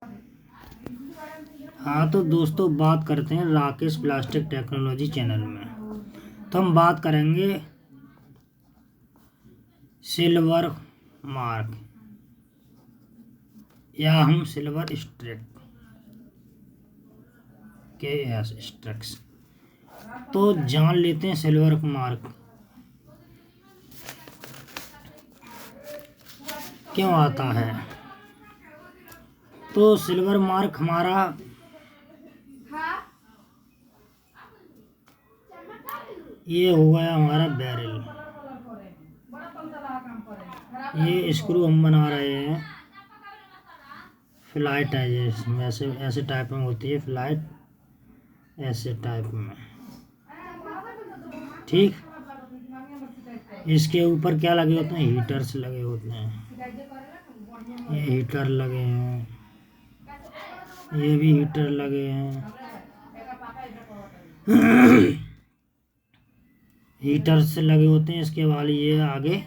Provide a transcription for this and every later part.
हाँ तो दोस्तों, बात करते हैं राकेश प्लास्टिक टेक्नोलॉजी चैनल में। तो हम बात करेंगे सिल्वर मार्क या हम सिल्वर स्ट्रिक के स्ट्रिक्स। तो जान लेते हैं सिल्वर मार्क क्यों आता है। तो सिल्वर मार्क हमारा ये हो गया हमारा बैरल। ये स्क्रू हम बना रहे हैं, फ्लाइट है ये, ऐसे ऐसे टाइप में होती है फ्लाइट, ऐसे टाइप में, ठीक। इसके ऊपर क्या लगे होते हैं, हीटर्स लगे होते हैं। ये हीटर लगे हैं, ये भी हीटर लगे हैं। हीटर्स लगे होते हैं। इसके बाद ये आगे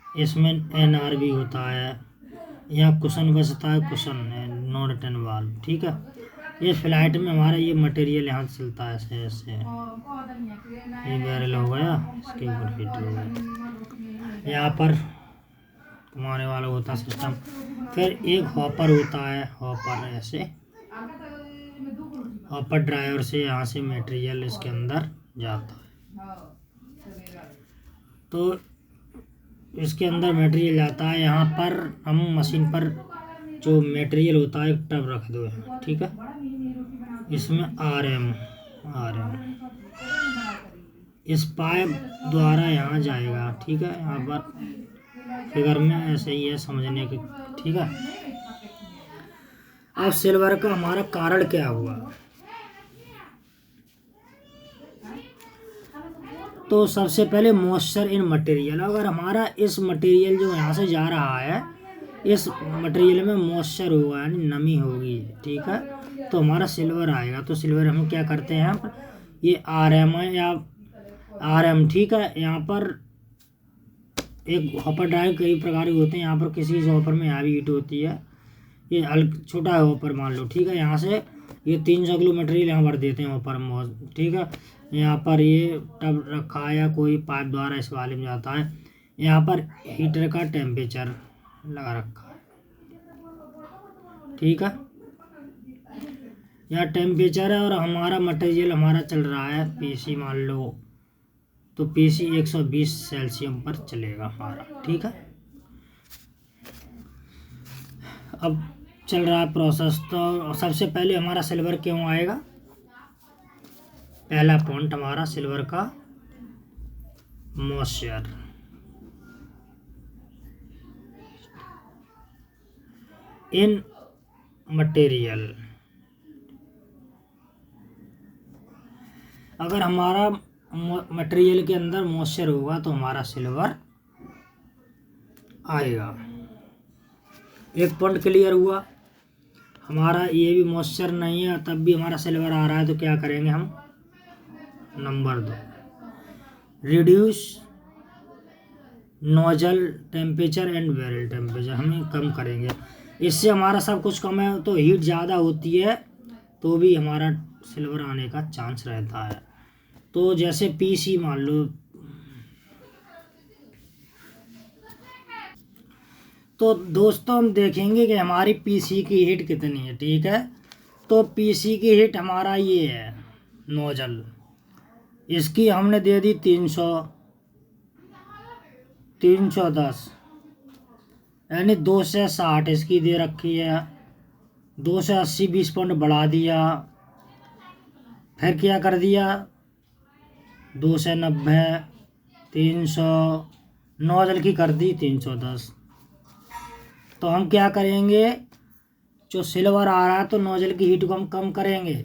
इसमें एनआर भी होता है, यहाँ कुशन बसता है, कुशन है नॉन रिटर्न वाल्व, ठीक है। ये फ्लाइट में हमारा ये मटेरियल यहाँ से चलता है ऐसे ऐसे। ये बैरल हो गया, इसके ऊपर हीटर हो गया, यहाँ पर घुमाने वाला होता है सिस्टम। फिर एक हॉपर होता है, हॉपर ऐसे, हॉपर ड्राइवर से यहाँ से मटेरियल इसके अंदर जाता है। तो इसके अंदर मटेरियल जाता है। यहाँ पर हम मशीन पर जो मटेरियल होता है एक टब रख दो, ठीक है। इसमें आरएम इस पाइप द्वारा यहाँ जाएगा, ठीक है। यहाँ पर फिगर में ऐसे ही है समझने के, ठीक है। अब सिल्वर का हमारा कारण क्या हुआ। तो सबसे पहले मॉइस्चर इन मटेरियल। अगर हमारा इस मटेरियल जो यहाँ से जा रहा है, इस मटेरियल में मॉइस्चर होगा यानी नमी होगी, ठीक है, तो हमारा सिल्वर आएगा। तो सिल्वर हम क्या करते हैं, यहाँ पर ये आरएम है या आरएम, ठीक है। यहाँ पर एक हॉपर ड्राइव कई प्रकार के होते हैं। यहाँ पर किसी हॉपर में यहाँ भी हीट होती है, ये छोटा है हॉपर मान लो, ठीक है। यहाँ से ये 300 किलो मटेरियल यहाँ भर देते हैं हॉपर में, ठीक है। यहाँ पर ये टब रखा है या कोई पाइप द्वारा इस वाले में जाता है। यहाँ पर हीटर का टेम्परेचर लगा रखा है, ठीक है। यहाँ टेम्परेचर है और हमारा मटेरियल हमारा चल रहा है पीसी मान लो, तो पीसी 120 सेल्सियस पर चलेगा हमारा, ठीक है। अब चल रहा है प्रोसेस। तो सबसे पहले हमारा सिल्वर क्यों आएगा, पहला पॉइंट हमारा सिल्वर का मॉइस्चर। इन मटेरियल, अगर हमारा मटेरियल के अंदर मॉइस्चर होगा तो हमारा सिल्वर आएगा। एक पॉइंट क्लियर हुआ। हमारा ये भी मॉइस्चर नहीं है तब भी हमारा सिल्वर आ रहा है, तो क्या करेंगे हम, number 2 reduce nozzle temperature and barrel temperature, हम कम करेंगे। इससे हमारा सब कुछ कम है, तो हीट ज़्यादा होती है तो भी हमारा सिल्वर आने का चांस रहता है। तो जैसे पीसी मान लो, तो दोस्तों हम देखेंगे कि हमारी पीसी की हीट कितनी है, ठीक है। तो पीसी की हीट हमारा ये है नोजल, इसकी हमने दे दी 310 यानी 2 से 60 इसकी दे रखी है। 2 से 80 20 पॉइंट बढ़ा दिया। फिर क्या कर दिया, 2 से 90 300, नोजल की कर दी 310। तो हम क्या करेंगे, जो सिल्वर आ रहा है तो नोजल की हीट को हम कम करेंगे।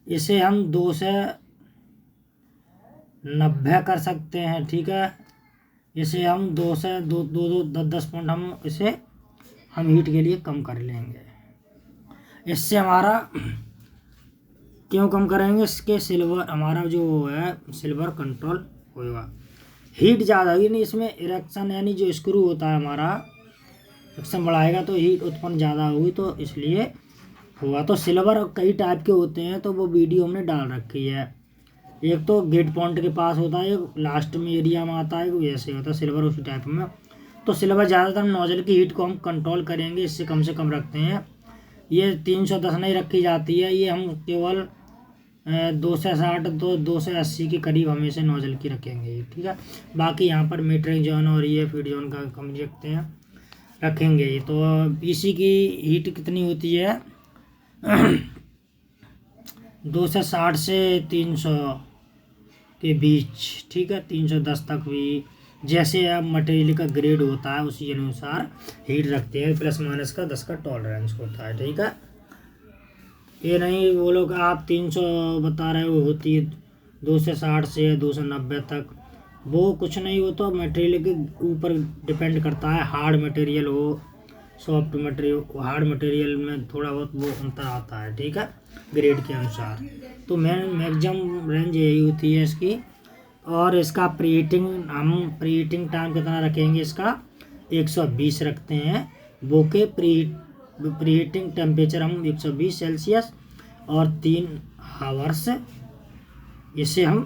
इसे हम 2 से 90 कर सकते हैं, ठीक है। इसे हम 2 से 10 पॉइंट हम इसे हम हीट के लिए कम कर लेंगे। इससे हमारा क्यों कम करेंगे, इसके सिल्वर हमारा जो है सिल्वर कंट्रोल होगा। हीट ज़्यादा होगी नहीं इसमें, इरेक्शन यानी जो स्क्रू होता है हमारा फ्रिक्शन बढ़ाएगा तो हीट उत्पन्न ज़्यादा होगी, तो इसलिए हुआ। तो सिल्वर कई टाइप के होते हैं, तो वो वीडियो हमने डाल रखी है। एक तो गेट पॉइंट के पास होता है, एक लास्ट में एरिया में आता है, वैसे होता है सिल्वर उसी टाइप में। तो सिल्वर ज़्यादातर नोजल की हीट को हम कंट्रोल करेंगे, इससे कम से कम रखते हैं। ये 310 नहीं रखी जाती है, ये हम केवल 260 तो 280 के करीब हमेशा नोजल की रखेंगे, ठीक है। बाकी यहाँ पर मीटरिंग जोन और ये फीड जोन का कम रखते हैं, रखेंगे। तो पीसी की हीट कितनी होती है 260 से 300 के बीच, ठीक है। 310 तक भी, जैसे अब मटेरियल का ग्रेड होता है उसी अनुसार हीट रखते हैं। प्लस माइनस का 10 का टॉलरेंस होता है, ठीक है। ये नहीं वो लोग आप 300 बता रहे हो, होती है 260 से 290 तक, वो कुछ नहीं। हो तो मटेरियल के ऊपर डिपेंड करता है, हार्ड मटेरियल हो सॉफ्ट मटेरियल। हार्ड मटेरियल में थोड़ा बहुत वो अंतर आता है, ठीक है, ग्रेड के अनुसार। तो मैक्सिमम रेंज यही होती है इसकी। और इसका प्रीहीटिंग, हम प्रीहीटिंग टाइम कितना रखेंगे इसका 120 रखते हैं। बोके प्रीहीटिंग टेम्परेचर हम 120 सेल्सियस और 3 आवर्स इसे हम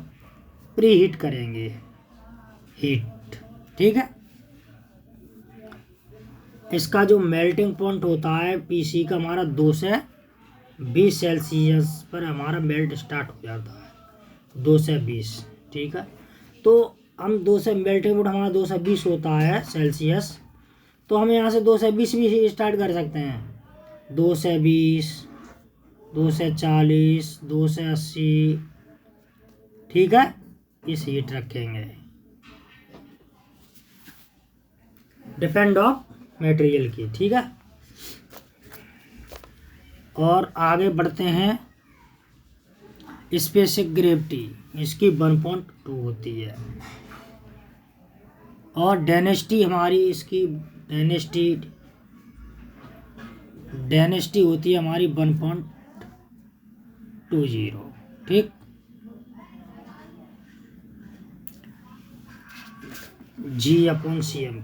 प्रीहीट करेंगे, हीट, ठीक है। इसका जो मेल्टिंग पॉइंट होता है पीसी का हमारा 220 सेल्सियस पर हमारा मेल्ट स्टार्ट हो जाता है, 220, ठीक है। तो हम 200 मेल्टिंग पॉइंट हमारा 220 होता है सेल्सियस, तो हम यहाँ से 220 भी स्टार्ट कर सकते हैं। 220, 240, 280, ठीक है, इस हीट रखेंगे, डिपेंड ऑफ मटेरियल की, ठीक है। और आगे बढ़ते हैं। स्पेसिफिक ग्रेविटी इसकी 1.2 होती है, और डेंसिटी हमारी इसकी डेंसिटी होती है हमारी 1.20, ठीक। G/cm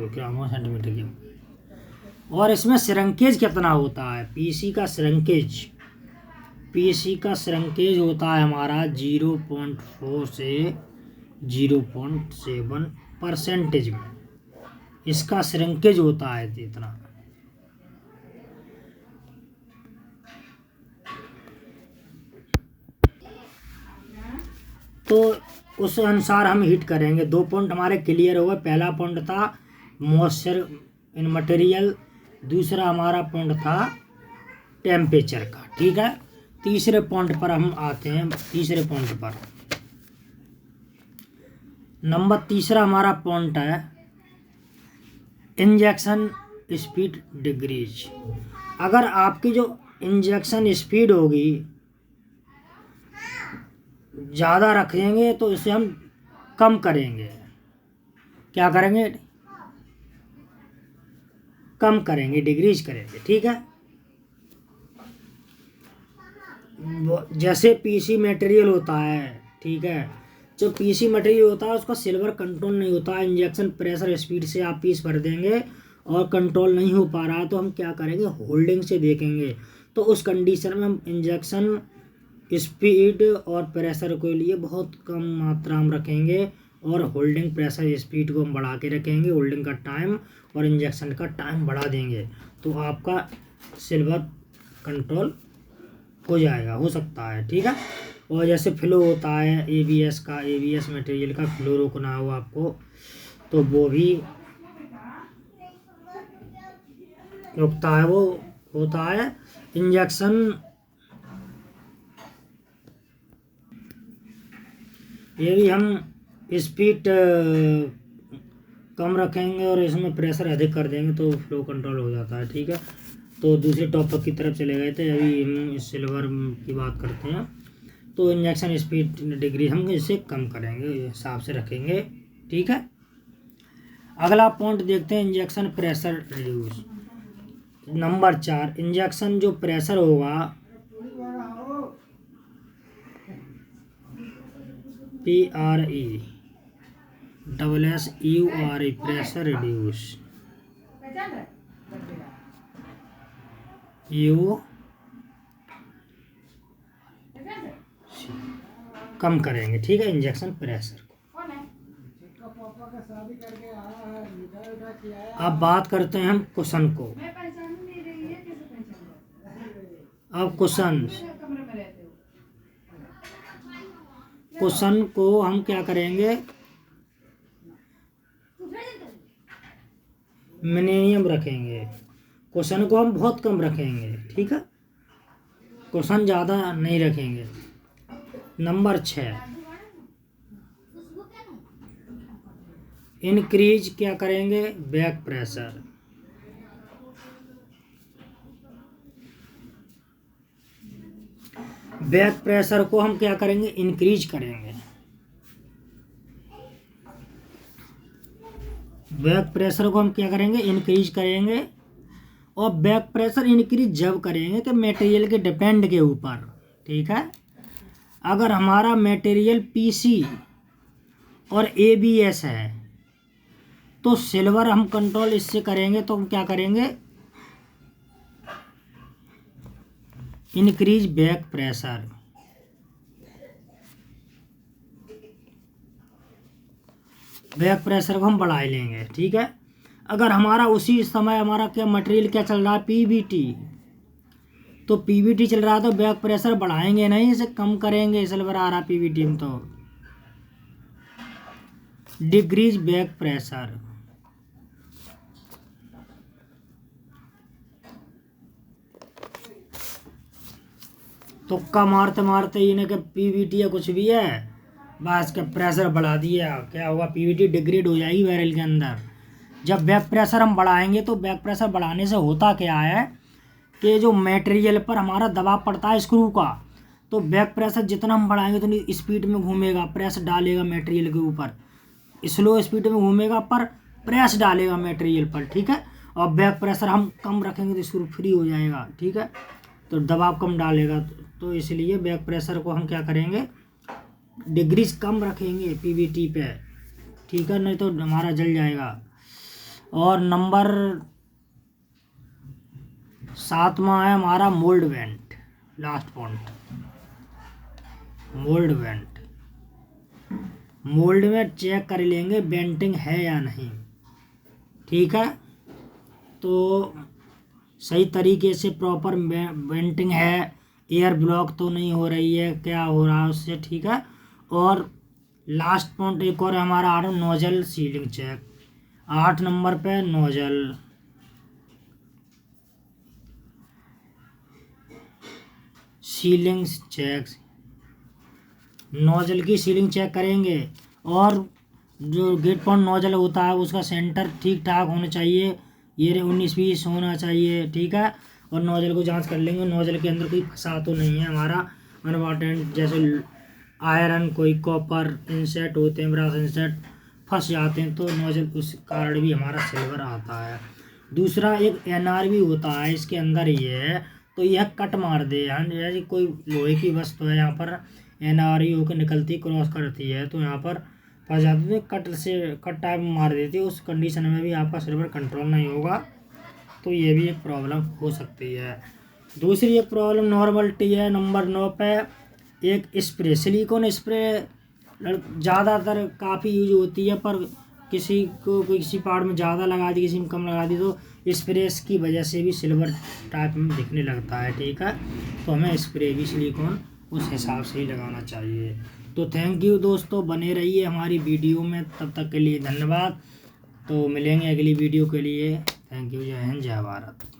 ग्राम सेंटीमीटर की। और इसमें श्रिंकेज कितना होता है पीसी का श्रिंकेज होता है हमारा 0.4 से 0.7% में इसका श्रिंकेज होता है इतना। तो उस अनुसार हम हीट करेंगे। 2 पॉइंट हमारे क्लियर हुए। पहला पॉइंट था मॉइस्चर इन मटेरियल, दूसरा हमारा पॉइंट था टेम्परेचर का, ठीक है। तीसरे पॉइंट पर हम आते हैं। तीसरे पॉइंट पर नंबर तीसरा हमारा पॉइंट है इंजेक्शन स्पीड डिग्रीज। अगर आपकी जो इंजेक्शन स्पीड होगी ज़्यादा रखेंगे तो इसे हम कम करेंगे। क्या करेंगे, कम करेंगे, डिग्रीज करेंगे, ठीक है। जैसे पीसी मटेरियल होता है, ठीक है, जो पीसी मटेरियल होता है उसका सिल्वर कंट्रोल नहीं होता है। इंजेक्शन प्रेशर स्पीड से आप पीस भर देंगे और कंट्रोल नहीं हो पा रहा, तो हम क्या करेंगे, होल्डिंग से देखेंगे। तो उस कंडीशन में हम इंजेक्शन स्पीड और प्रेशर के लिए बहुत कम मात्रा में रखेंगे, और होल्डिंग प्रेशर स्पीड को हम बढ़ा के रखेंगे, होल्डिंग का टाइम और इंजेक्शन का टाइम बढ़ा देंगे, तो आपका सिल्वर कंट्रोल हो जाएगा, हो सकता है, ठीक है। और जैसे फ्लो होता है एबीएस मटेरियल का फ्लो रोकना हो आपको, तो वो भी रुकता है, वो होता है इंजेक्शन। ये भी हम स्पीड कम रखेंगे और इसमें प्रेशर अधिक कर देंगे तो फ्लो कंट्रोल हो जाता है, ठीक है। तो दूसरे टॉपिक की तरफ चले गए थे, अभी हम सिल्वर की बात करते हैं। तो इंजेक्शन स्पीड डिग्री हम इसे कम करेंगे, हिसाब से रखेंगे, ठीक है। अगला पॉइंट देखते हैं, injection pressure reduce. Number 4, injection जो प्रेशर होगा PRE SSURE pressure reduce, you come करेंगे, ठीक है, इंजेक्शन प्रेशर को। अब बात करते हैं हम कुशन को। अब कुशन को हम क्या करेंगे, मिनिमम रखेंगे। कुशन को हम बहुत कम रखेंगे, ठीक है, कुशन ज़्यादा नहीं रखेंगे। नंबर 6, इंक्रीज क्या करेंगे, बैक प्रेशर। बैक प्रेशर को हम क्या करेंगे, इंक्रीज करेंगे। बैक प्रेशर को हम क्या करेंगे, इंक्रीज करेंगे। और बैक प्रेशर इंक्रीज जब करेंगे कि मटेरियल के डिपेंड के ऊपर, ठीक है। अगर हमारा मटेरियल पीसी और एबीएस है तो सिल्वर हम कंट्रोल इससे करेंगे, तो हम क्या करेंगे, increase back pressure. Back pressure को हम बढ़ा लेंगे, ठीक है। अगर हमारा उसी समय हमारा क्या मटेरियल क्या चल रहा है, पीवीटी, तो पीवीटी चल रहा है तो बैक प्रेशर बढ़ाएंगे नहीं, इसे कम करेंगे। सिल्वर आ रहा पीवीटी में तो डिक्रीज बैक प्रेशर। तुक्का मारते मारते इन्हें के पीवीटी या कुछ भी है, बस का प्रेशर बढ़ा दिया, क्या होगा, पीवीटी डिग्रेड हो जाएगी बैरल के अंदर। जब बैक प्रेशर हम बढ़ाएंगे तो बैक प्रेशर बढ़ाने से होता क्या है कि जो मटेरियल पर हमारा दबाव पड़ता है स्क्रू का, तो बैक प्रेशर जितना हम बढ़ाएंगे तो स्पीड में घूमेगा, प्रेस डालेगा मटेरियल के ऊपर, स्लो स्पीड में घूमेगा पर प्रेस डालेगा मटेरियल पर, ठीक है। और बैक प्रेशर हम कम रखेंगे तो स्क्रू फ्री हो जाएगा, ठीक है, तो दबाव कम डालेगा। तो इसलिए बैक प्रेशर को हम क्या करेंगे, डिग्रीज कम रखेंगे पीवीटी पे, ठीक है, नहीं तो हमारा जल जाएगा। और नंबर 7वां है हमारा mould went, last point, mould went. Mould में चेक कर लेंगे बेंटिंग है या नहीं, ठीक है, तो सही तरीके से प्रॉपर बेंटिंग है, एयर ब्लॉक तो नहीं हो रही है, क्या हो रहा है उससे, ठीक है। और लास्ट पॉइंट एक और हमारा आ रहा है नोजल सीलिंग चेक। 8 नंबर पे नोजल सीलिंग चेक, नोजल की सीलिंग चेक करेंगे। और जो गेट पॉइंट नोजल होता है उसका सेंटर ठीक ठाक होना चाहिए, ये 19-20 होना चाहिए, ठीक है। और नोजल को जांच कर लेंगे, नोजल के अंदर कोई फंसा तो नहीं है हमारा अनवांटेड, जैसे आयरन, कोई कॉपर इंसेट होते हैं, ब्रास इंसेट फंस जाते हैं, तो नोजल उस कारण भी हमारा सिल्वर आता है। दूसरा एक एनआरवी होता है, इसके अंदर ही है, तो यह कट मार दे, जैसे कोई लोहे की वस्तु है यहाँ पर एनआरवी होकर निकलती क्रॉस करती है तो यहाँ पर फंस जाती है, कट टाइप मार देती है, उस कंडीशन में भी आपका सिल्वर कंट्रोल नहीं होगा, तो ये भी एक प्रॉब्लम हो सकती है। दूसरी एक प्रॉब्लम नॉर्मलिटी है, नंबर 9 पे एक स्प्रे, सिलिकॉन स्प्रे ज़्यादातर काफ़ी यूज होती है, पर किसी को किसी पार्ट में ज़्यादा लगा दी, किसी में कम लगा दी, तो स्प्रे की वजह से भी सिल्वर टाइप में दिखने लगता है, ठीक है। तो हमें स्प्रे भी सिलिकॉन उस हिसाब से ही लगाना चाहिए। तो थैंक यू दोस्तों, बने रहिए हमारी वीडियो में, तब तक के लिए धन्यवाद। तो मिलेंगे अगली वीडियो के लिए, थैंक यू, जय हिंद, जय भारत।